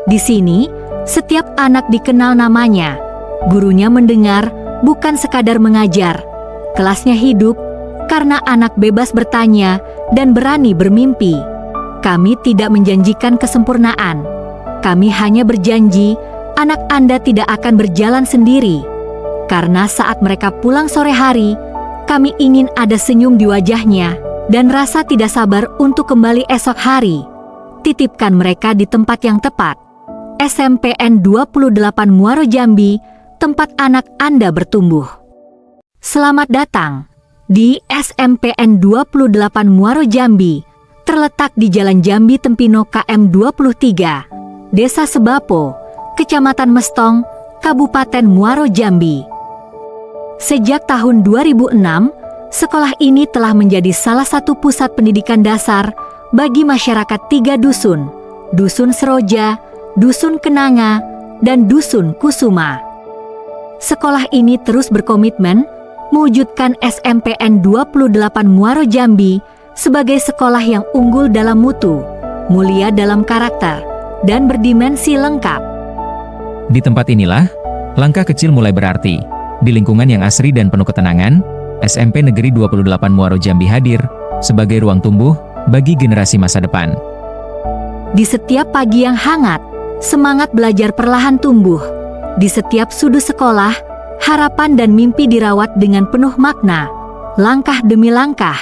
Di sini, setiap anak dikenal namanya. Gurunya mendengar, bukan sekadar mengajar. Kelasnya hidup, karena anak bebas bertanya dan berani bermimpi. Kami tidak menjanjikan kesempurnaan. Kami hanya berjanji, anak Anda tidak akan berjalan sendiri. Karena saat mereka pulang sore hari, kami ingin ada senyum di wajahnya dan rasa tidak sabar untuk kembali esok hari. Titipkan mereka di tempat yang tepat. SMPN 28 Muaro Jambi, tempat anak Anda bertumbuh. Selamat datang di SMPN 28 Muaro Jambi, terletak di Jalan Jambi Tempino KM 23, Desa Sebapo, Kecamatan Mestong, Kabupaten Muaro Jambi. Sejak tahun 2006, sekolah ini telah menjadi salah satu pusat pendidikan dasar bagi masyarakat 3 dusun, Dusun Seroja, Dusun Kenanga, dan Dusun Kusuma. Sekolah ini terus berkomitmen mewujudkan SMPN 28 Muaro Jambi sebagai sekolah yang unggul dalam mutu, mulia dalam karakter, dan berdimensi lengkap. Di tempat inilah, langkah kecil mulai berarti. Di lingkungan yang asri dan penuh ketenangan, SMP Negeri 28 Muaro Jambi hadir sebagai ruang tumbuh bagi generasi masa depan. Di setiap pagi yang hangat, semangat belajar perlahan tumbuh. Di setiap sudut sekolah, harapan dan mimpi dirawat dengan penuh makna. Langkah demi langkah,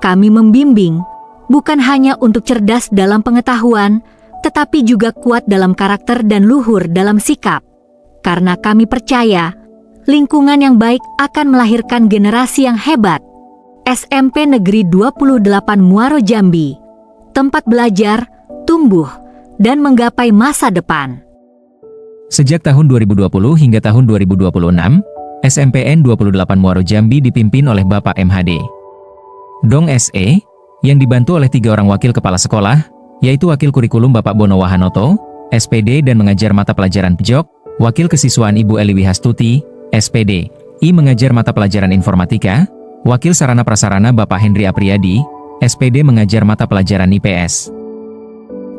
kami membimbing, bukan hanya untuk cerdas dalam pengetahuan, tetapi juga kuat dalam karakter dan luhur dalam sikap. Karena kami percaya, lingkungan yang baik akan melahirkan generasi yang hebat. SMP Negeri 28 Muaro Jambi, tempat belajar, tumbuh, dan menggapai masa depan. Sejak tahun 2020 hingga tahun 2026, SMPN 28 Muaro Jambi dipimpin oleh Bapak MHD Dong SE, yang dibantu oleh 3 orang wakil kepala sekolah, yaitu Wakil Kurikulum Bapak Bono Wahanoto, SPD dan mengajar mata pelajaran PJOK, Wakil Kesiswaan Ibu Eliwi Hastuti, SPD, I mengajar mata pelajaran informatika, Wakil Sarana Prasarana Bapak Henry Apriyadi, SPD mengajar mata pelajaran IPS.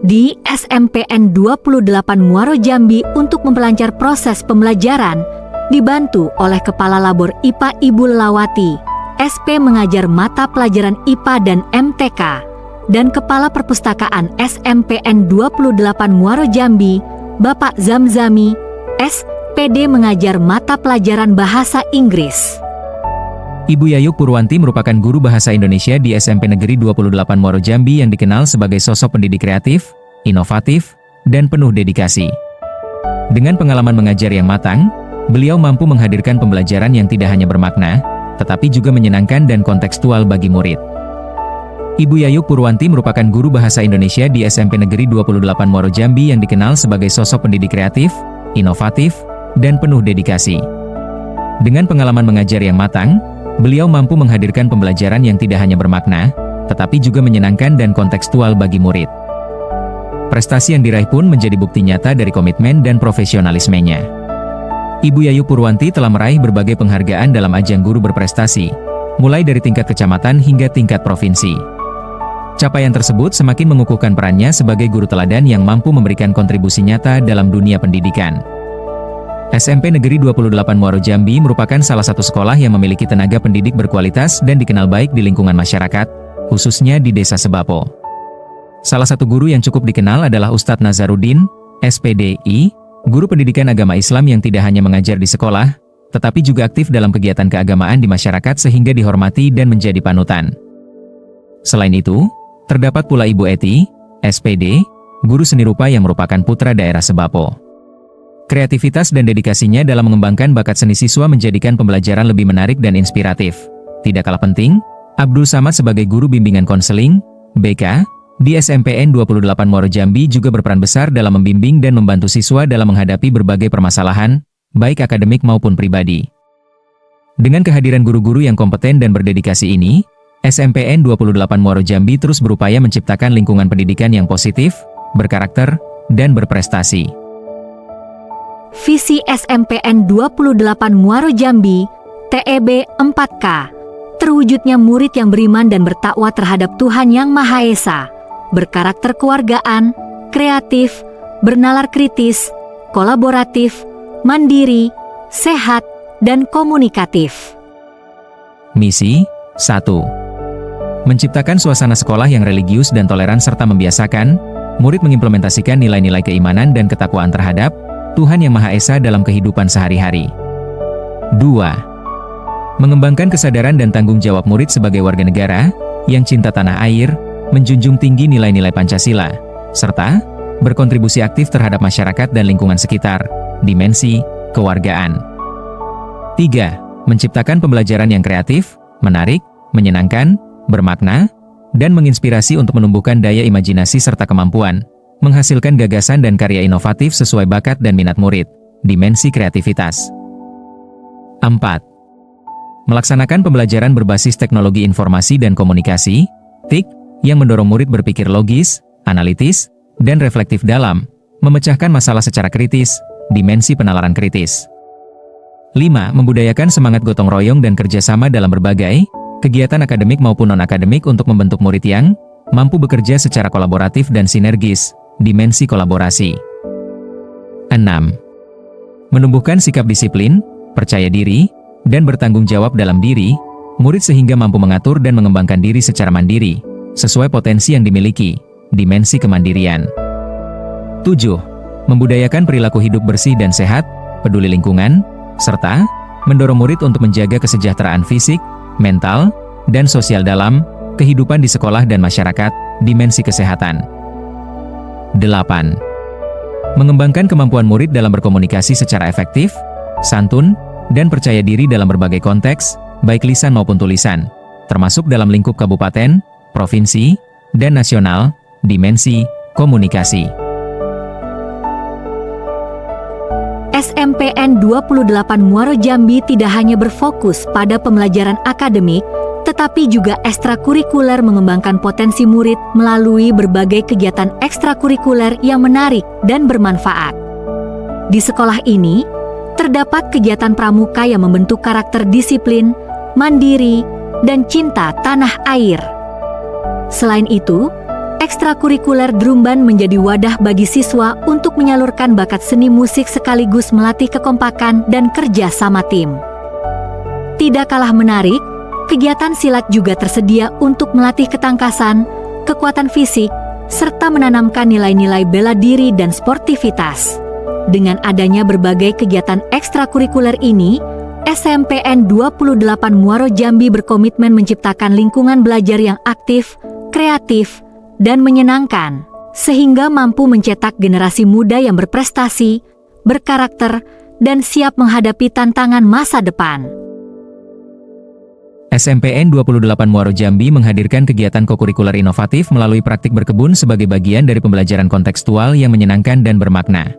Di SMPN 28 Muaro Jambi untuk memperlancar proses pembelajaran, dibantu oleh Kepala Labor IPA Ibu Lelawati, SP mengajar mata pelajaran IPA dan MTK, dan Kepala Perpustakaan SMPN 28 Muaro Jambi, Bapak Zamzami, SPD mengajar mata pelajaran Bahasa Inggris. Ibu Yayuk Purwanti merupakan guru bahasa Indonesia di SMP Negeri 28 Muaro Jambi yang dikenal sebagai sosok pendidik kreatif, inovatif, dan penuh dedikasi. Dengan pengalaman mengajar yang matang, beliau mampu menghadirkan pembelajaran yang tidak hanya bermakna, tetapi juga menyenangkan dan kontekstual bagi murid. Ibu Yayuk Purwanti merupakan guru bahasa Indonesia di SMP Negeri 28 Muaro Jambi yang dikenal sebagai sosok pendidik kreatif, inovatif, dan penuh dedikasi. Dengan pengalaman mengajar yang matang, beliau mampu menghadirkan pembelajaran yang tidak hanya bermakna, tetapi juga menyenangkan dan kontekstual bagi murid. Prestasi yang diraih pun menjadi bukti nyata dari komitmen dan profesionalismenya. Ibu Yayuk Purwanti telah meraih berbagai penghargaan dalam ajang guru berprestasi, mulai dari tingkat kecamatan hingga tingkat provinsi. Capaian tersebut semakin mengukuhkan perannya sebagai guru teladan yang mampu memberikan kontribusi nyata dalam dunia pendidikan. SMP Negeri 28 Muaro Jambi merupakan salah satu sekolah yang memiliki tenaga pendidik berkualitas dan dikenal baik di lingkungan masyarakat, khususnya di Desa Sebapo. Salah satu guru yang cukup dikenal adalah Ustadz Nazarudin, SPDI, guru pendidikan agama Islam yang tidak hanya mengajar di sekolah, tetapi juga aktif dalam kegiatan keagamaan di masyarakat sehingga dihormati dan menjadi panutan. Selain itu, terdapat pula Ibu Eti, SPD, guru seni rupa yang merupakan putra daerah Sebapo. Kreativitas dan dedikasinya dalam mengembangkan bakat seni siswa menjadikan pembelajaran lebih menarik dan inspiratif. Tidak kalah penting, Abdul Samad sebagai guru bimbingan konseling, BK, di SMPN 28 Muaro Jambi juga berperan besar dalam membimbing dan membantu siswa dalam menghadapi berbagai permasalahan, baik akademik maupun pribadi. Dengan kehadiran guru-guru yang kompeten dan berdedikasi ini, SMPN 28 Muaro Jambi terus berupaya menciptakan lingkungan pendidikan yang positif, berkarakter, dan berprestasi. Visi SMPN 28 Muaro Jambi, TEB 4K, terwujudnya murid yang beriman dan bertakwa terhadap Tuhan Yang Maha Esa, berkarakter kewargaan, kreatif, bernalar kritis, kolaboratif, mandiri, sehat, dan komunikatif. Misi 1. Menciptakan suasana sekolah yang religius dan toleran serta membiasakan murid mengimplementasikan nilai-nilai keimanan dan ketakwaan terhadap Tuhan Yang Maha Esa dalam kehidupan sehari-hari. 2. Mengembangkan kesadaran dan tanggung jawab murid sebagai warga negara yang cinta tanah air, menjunjung tinggi nilai-nilai Pancasila, serta berkontribusi aktif terhadap masyarakat dan lingkungan sekitar, dimensi kewargaan. 3. Menciptakan pembelajaran yang kreatif, menarik, menyenangkan, bermakna, dan menginspirasi untuk menumbuhkan daya imajinasi serta kemampuan, menghasilkan gagasan dan karya inovatif sesuai bakat dan minat murid, dimensi kreativitas. 4. Melaksanakan pembelajaran berbasis teknologi informasi dan komunikasi, TIK, yang mendorong murid berpikir logis, analitis, dan reflektif dalam memecahkan masalah secara kritis, dimensi penalaran kritis. 5. Membudayakan semangat gotong royong dan kerjasama dalam berbagai kegiatan akademik maupun non-akademik untuk membentuk murid yang mampu bekerja secara kolaboratif dan sinergis, dimensi kolaborasi. 6. Menumbuhkan sikap disiplin, percaya diri, dan bertanggung jawab dalam diri murid sehingga mampu mengatur dan mengembangkan diri secara mandiri, sesuai potensi yang dimiliki, dimensi kemandirian. 7. Membudayakan perilaku hidup bersih dan sehat, peduli lingkungan, serta mendorong murid untuk menjaga kesejahteraan fisik, mental, dan sosial dalam kehidupan di sekolah dan masyarakat, dimensi kesehatan. 8. Mengembangkan kemampuan murid dalam berkomunikasi secara efektif, santun, dan percaya diri dalam berbagai konteks, baik lisan maupun tulisan, termasuk dalam lingkup kabupaten, provinsi, dan nasional, dimensi komunikasi. SMPN 28 Muaro Jambi tidak hanya berfokus pada pembelajaran akademik, tetapi juga ekstrakurikuler mengembangkan potensi murid melalui berbagai kegiatan ekstrakurikuler yang menarik dan bermanfaat. Di sekolah ini, terdapat kegiatan pramuka yang membentuk karakter disiplin, mandiri, dan cinta tanah air. Selain itu, ekstrakurikuler drum band menjadi wadah bagi siswa untuk menyalurkan bakat seni musik sekaligus melatih kekompakan dan kerja sama tim. Tidak kalah menarik, kegiatan silat juga tersedia untuk melatih ketangkasan, kekuatan fisik, serta menanamkan nilai-nilai bela diri dan sportivitas. Dengan adanya berbagai kegiatan ekstrakurikuler ini, SMPN 28 Muaro Jambi berkomitmen menciptakan lingkungan belajar yang aktif, kreatif, dan menyenangkan, sehingga mampu mencetak generasi muda yang berprestasi, berkarakter, dan siap menghadapi tantangan masa depan. SMPN 28 Muaro Jambi menghadirkan kegiatan kokurikuler inovatif melalui praktik berkebun sebagai bagian dari pembelajaran kontekstual yang menyenangkan dan bermakna.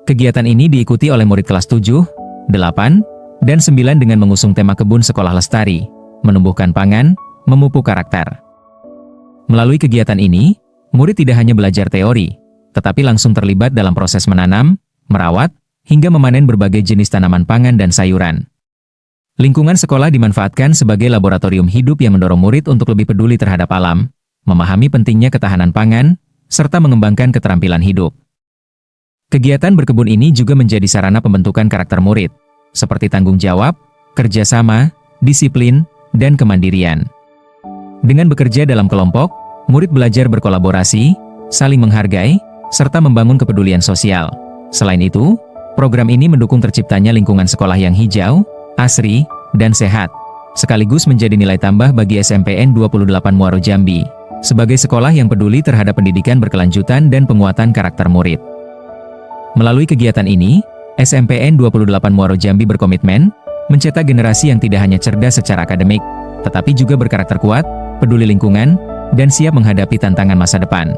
Kegiatan ini diikuti oleh murid kelas 7, 8, dan 9 dengan mengusung tema kebun sekolah lestari, menumbuhkan pangan, memupuk karakter. Melalui kegiatan ini, murid tidak hanya belajar teori, tetapi langsung terlibat dalam proses menanam, merawat, hingga memanen berbagai jenis tanaman pangan dan sayuran. Lingkungan sekolah dimanfaatkan sebagai laboratorium hidup yang mendorong murid untuk lebih peduli terhadap alam, memahami pentingnya ketahanan pangan, serta mengembangkan keterampilan hidup. Kegiatan berkebun ini juga menjadi sarana pembentukan karakter murid, seperti tanggung jawab, kerjasama, disiplin, dan kemandirian. Dengan bekerja dalam kelompok, murid belajar berkolaborasi, saling menghargai, serta membangun kepedulian sosial. Selain itu, program ini mendukung terciptanya lingkungan sekolah yang hijau, asri, dan sehat, sekaligus menjadi nilai tambah bagi SMPN 28 Muaro Jambi, sebagai sekolah yang peduli terhadap pendidikan berkelanjutan dan penguatan karakter murid. Melalui kegiatan ini, SMPN 28 Muaro Jambi berkomitmen mencetak generasi yang tidak hanya cerdas secara akademik, tetapi juga berkarakter kuat, peduli lingkungan, dan siap menghadapi tantangan masa depan.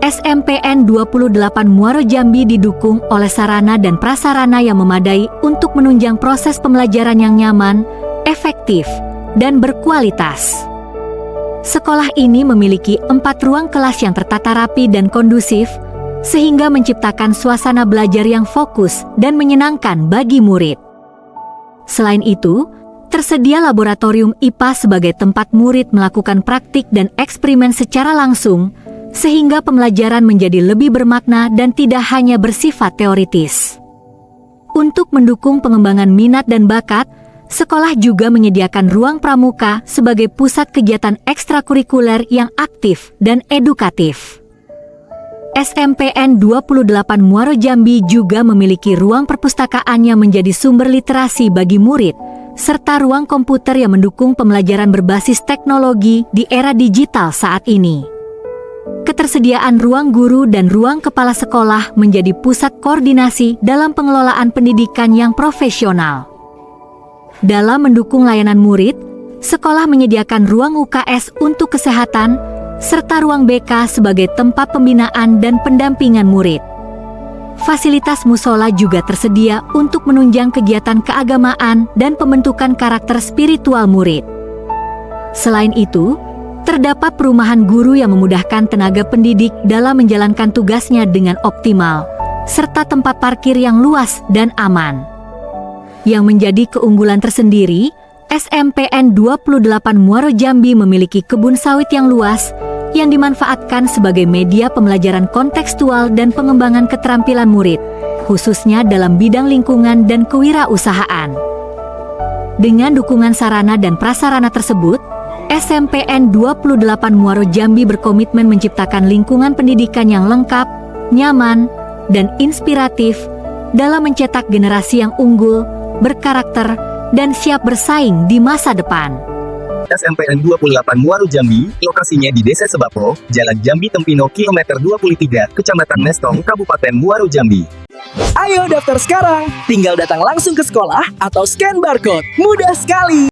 SMPN 28 Muaro Jambi didukung oleh sarana dan prasarana yang memadai untuk menunjang proses pembelajaran yang nyaman, efektif, dan berkualitas. Sekolah ini memiliki 4 ruang kelas yang tertata rapi dan kondusif, sehingga menciptakan suasana belajar yang fokus dan menyenangkan bagi murid. Selain itu, tersedia laboratorium IPA sebagai tempat murid melakukan praktik dan eksperimen secara langsung, sehingga pembelajaran menjadi lebih bermakna dan tidak hanya bersifat teoritis. Untuk mendukung pengembangan minat dan bakat, sekolah juga menyediakan ruang pramuka sebagai pusat kegiatan ekstrakurikuler yang aktif dan edukatif. SMPN 28 Muaro Jambi juga memiliki ruang perpustakaan yang menjadi sumber literasi bagi murid, serta ruang komputer yang mendukung pembelajaran berbasis teknologi di era digital saat ini. Ketersediaan ruang guru dan ruang kepala sekolah menjadi pusat koordinasi dalam pengelolaan pendidikan yang profesional. Dalam mendukung layanan murid, sekolah menyediakan ruang UKS untuk kesehatan, serta ruang BK sebagai tempat pembinaan dan pendampingan murid. Fasilitas musola juga tersedia untuk menunjang kegiatan keagamaan dan pembentukan karakter spiritual murid. Selain itu, terdapat perumahan guru yang memudahkan tenaga pendidik dalam menjalankan tugasnya dengan optimal, serta tempat parkir yang luas dan aman. Yang menjadi keunggulan tersendiri, SMPN 28 Muaro Jambi memiliki kebun sawit yang luas yang dimanfaatkan sebagai media pembelajaran kontekstual dan pengembangan keterampilan murid, khususnya dalam bidang lingkungan dan kewirausahaan. Dengan dukungan sarana dan prasarana tersebut, SMPN 28 Muaro Jambi berkomitmen menciptakan lingkungan pendidikan yang lengkap, nyaman, dan inspiratif dalam mencetak generasi yang unggul, berkarakter, dan siap bersaing di masa depan. SMPN 28 Muaro Jambi, lokasinya di Desa Sebapo, Jalan Jambi Tempino kilometer 23, Kecamatan Mestong, Kabupaten Muaro Jambi. Ayo daftar sekarang, tinggal datang langsung ke sekolah atau scan barcode. Mudah sekali!